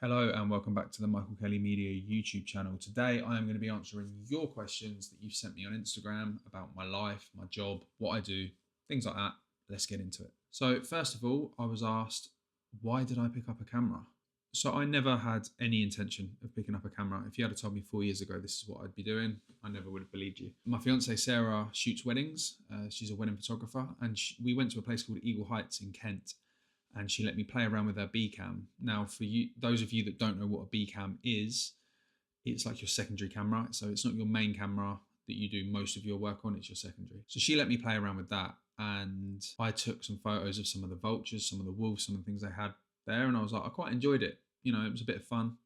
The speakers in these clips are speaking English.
Hello and welcome back to the Michael Kelly Media YouTube channel. Today I am going to be answering your questions that you've sent me on Instagram about my life, my job, what I do, things like that. Let's get into it. So first of all, I was asked, why did I pick up a camera? So I never had any intention of picking up a camera. If you had told me 4 years ago this is what I'd be doing, I never would have believed you. My fiance Sarah shoots weddings. She's a wedding photographer, and we went to a place called Eagle Heights in Kent, and she let me play around with her B cam. Now, for you, those of you that don't know what a B cam is, it's like your secondary camera. So it's not your main camera that you do most of your work on, it's your secondary. So she let me play around with that, and I took some photos of some of the vultures, some of the wolves, some of the things they had there, and I was like, I quite enjoyed it. You know, it was a bit of fun.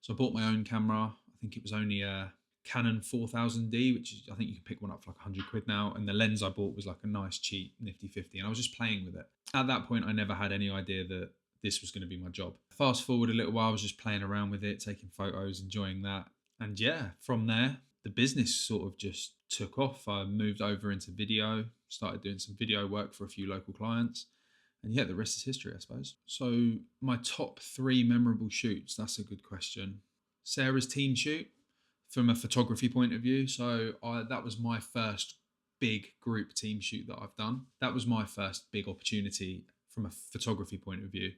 So I bought my own camera. I think it was only a Canon 4000D, which is, I think you can pick one up for like 100 quid now. And the lens I bought was like a nice, cheap, nifty 50. And I was just playing with it. At that point, I never had any idea that this was going to be my job. Fast forward a little while, I was just playing around with it, taking photos, enjoying that. And yeah, from there, the business sort of just took off. I moved over into video, started doing some video work for a few local clients. And yeah, the rest is history, I suppose. So my top 3 memorable shoots, that's a good question. Sarah's team shoot from a photography point of view. So that was my first big group team shoot that I've done. That was my first big opportunity from a photography point of view.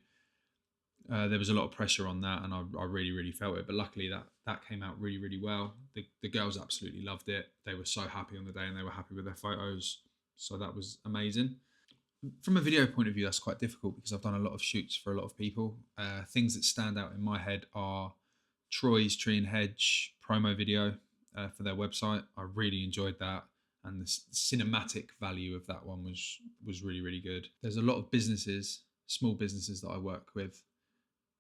There was a lot of pressure on that, and I really, really felt it. But luckily, that came out really, really well. The girls absolutely loved it. They were so happy on the day, and they were happy with their photos. So that was amazing. From a video point of view, that's quite difficult because I've done a lot of shoots for a lot of people. Things that stand out in my head are Troy's Tree and Hedge promo video for their website. I really enjoyed that, and the cinematic value of that one was really, really good. There's a lot of businesses, small businesses that I work with,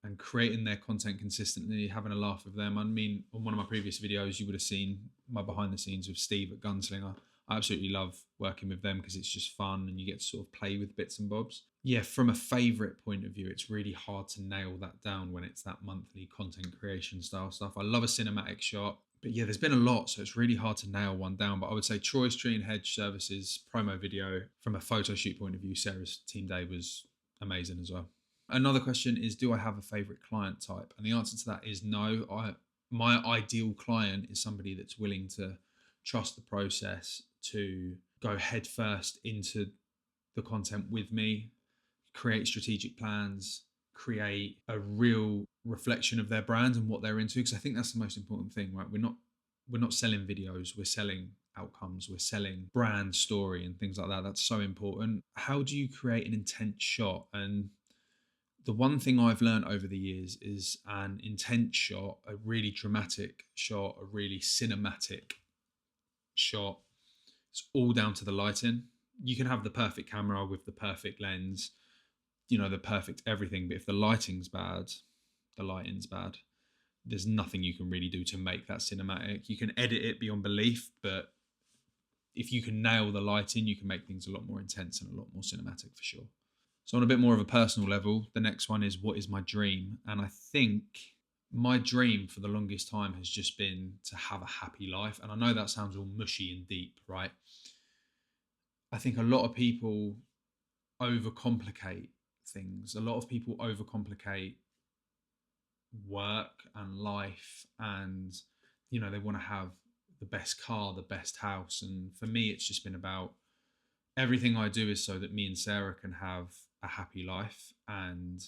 and creating their content consistently, having a laugh with them. I mean, on one of my previous videos, you would have seen my behind the scenes with Steve at Gunslinger. I absolutely love working with them because it's just fun and you get to sort of play with bits and bobs. Yeah, from a favourite point of view, it's really hard to nail that down when it's that monthly content creation style stuff. I love a cinematic shot, but yeah, there's been a lot, so it's really hard to nail one down. But I would say Troy's Tree and Hedge Services promo video, from a photo shoot point of view, Sarah's team day was amazing as well. Another question is, do I have a favourite client type? And the answer to that is no. My ideal client is somebody that's willing to trust the process, to go head first into the content with me, create strategic plans, create a real reflection of their brand and what they're into. Because I think that's the most important thing, right? We're not selling videos, we're selling outcomes, we're selling brand story and things like that. That's so important. How do you create an intense shot? And the one thing I've learned over the years is an intense shot, a really dramatic shot, a really cinematic shot. It's all down to the lighting. You can have the perfect camera with the perfect lens, you know, the perfect everything, but if the lighting's bad, the lighting's bad. There's nothing you can really do to make that cinematic. You can edit it beyond belief, but if you can nail the lighting, you can make things a lot more intense and a lot more cinematic for sure. So on a bit more of a personal level, the next one is, what is my dream? And I think my dream for the longest time has just been to have a happy life. And I know that sounds all mushy and deep, right? I think a lot of people overcomplicate things. A lot of people overcomplicate work and life, and, you know, they want to have the best car, the best house. And for me, it's just been about, everything I do is so that me and Sarah can have a happy life, and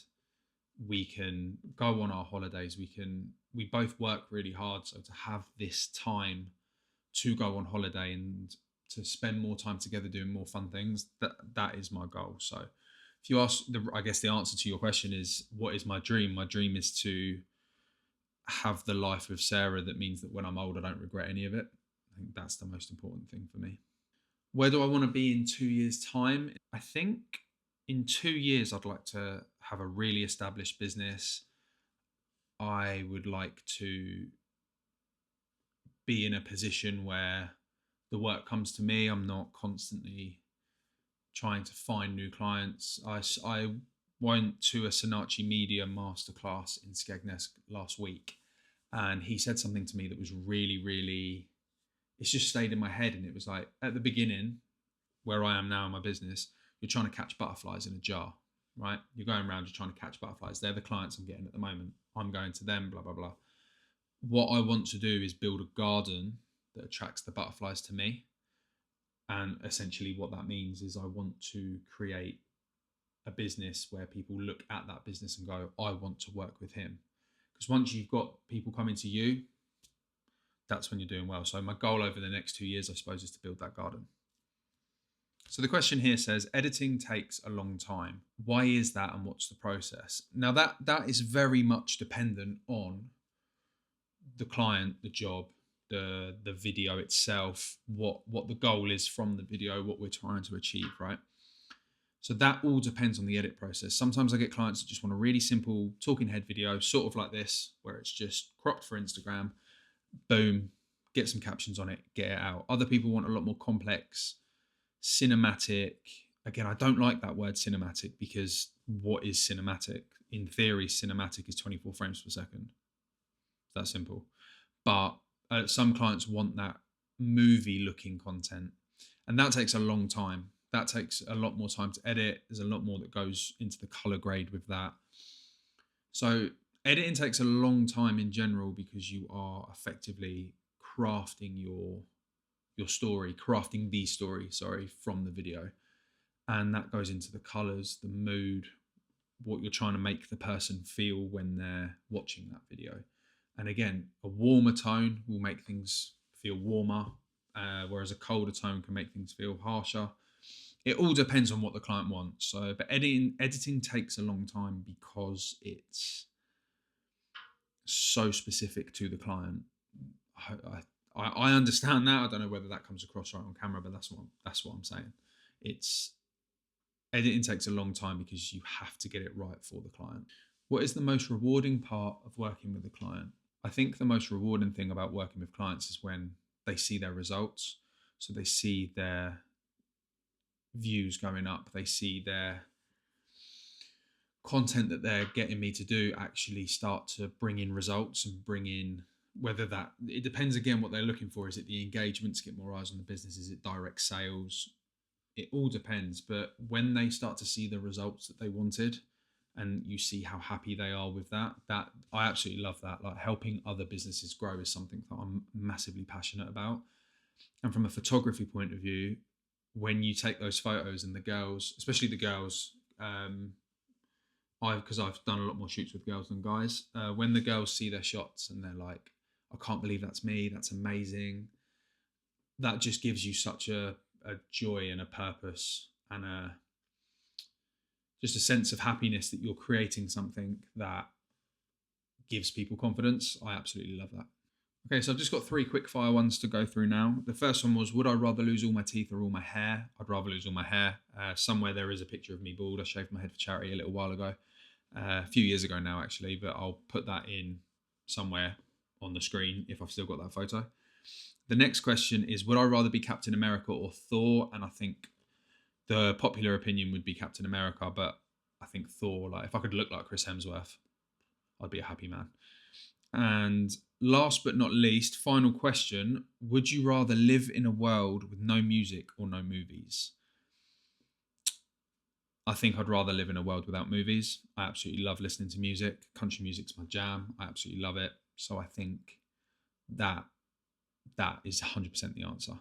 we can go on our holidays. We both work really hard. So to have this time to go on holiday and to spend more time together doing more fun things, that is my goal. So if you ask, I guess the answer to your question is, what is my dream? My dream is to have the life with Sarah that means that when I'm old, I don't regret any of it. I think that's the most important thing for me. Where do I want to be in 2 years' time? I think in 2 years, I'd like to have a really established business. I would like to be in a position where the work comes to me. I'm not constantly trying to find new clients. I went to a Sinachi Media masterclass in Skegness last week, and he said something to me that was really, really, it's just stayed in my head. And it was like, at the beginning, where I am now in my business, you're trying to catch butterflies in a jar, right? You're going around, you're trying to catch butterflies. They're the clients I'm getting at the moment. I'm going to them, blah, blah, blah. What I want to do is build a garden that attracts the butterflies to me. And essentially what that means is I want to create a business where people look at that business and go, I want to work with him. Because once you've got people coming to you, that's when you're doing well. So my goal over the next 2 years, I suppose, is to build that garden. So the question here says, editing takes a long time. Why is that and what's the process? Now that is very much dependent on the client, the job, the video itself, what the goal is from the video, what we're trying to achieve, right? So that all depends on the edit process. Sometimes I get clients that just want a really simple talking head video, sort of like this, where it's just cropped for Instagram, boom, get some captions on it, get it out. Other people want a lot more complex, cinematic. Again, I don't like that word cinematic, because what is cinematic? In theory, cinematic is 24 frames per second. That simple. But some clients want that movie looking content, and that takes a long time. That takes a lot more time to edit. There's a lot more that goes into the color grade with that. So editing takes a long time in general, because you are effectively crafting your story, crafting the story, sorry, from the video. And that goes into the colors, the mood, what you're trying to make the person feel when they're watching that video. And again, a warmer tone will make things feel warmer, whereas a colder tone can make things feel harsher. It all depends on what the client wants. So, but editing takes a long time because it's so specific to the client. I understand that. I don't know whether that comes across right on camera, but that's what I'm saying. Editing takes a long time because you have to get it right for the client. What is the most rewarding part of working with a client? I think the most rewarding thing about working with clients is when they see their results. So they see their views going up, they see their content that they're getting me to do actually start to bring in results and bring in, whether that, it depends again what they're looking for. Is it the engagement to get more eyes on the business? Is it direct sales? It all depends. But when they start to see the results that they wanted, and you see how happy they are with that I absolutely love that. Like, helping other businesses grow is something that I'm massively passionate about. And from a photography point of view, when you take those photos and the girls, especially the girls, because I've done a lot more shoots with girls than guys, when the girls see their shots and they're like, I can't believe that's me, that's amazing, that just gives you such a joy and a purpose and just a sense of happiness that you're creating something that gives people confidence. I absolutely love that. Okay, so I've just got 3 quick fire ones to go through now. The first one was, would I rather lose all my teeth or all my hair? I'd rather lose all my hair. Somewhere there is a picture of me bald. I shaved my head for charity a little while ago, a few years ago now actually, but I'll put that in somewhere on the screen if I've still got that photo. The next question is, would I rather be Captain America or Thor? And I think the popular opinion would be Captain America, but I think Thor, like, if I could look like Chris Hemsworth, I'd be a happy man. And last but not least, final question, would you rather live in a world with no music or no movies? I think I'd rather live in a world without movies. I absolutely love listening to music. Country music's my jam. I absolutely love it. So I think that is 100% the answer.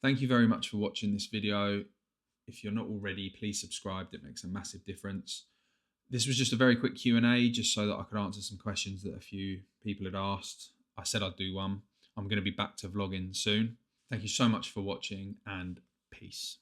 Thank you very much for watching this video. If you're not already, please subscribe. It makes a massive difference. This was just a very quick Q&A, just so that I could answer some questions that a few people had asked. I said I'd do one. I'm going to be back to vlogging soon. Thank you so much for watching, and peace.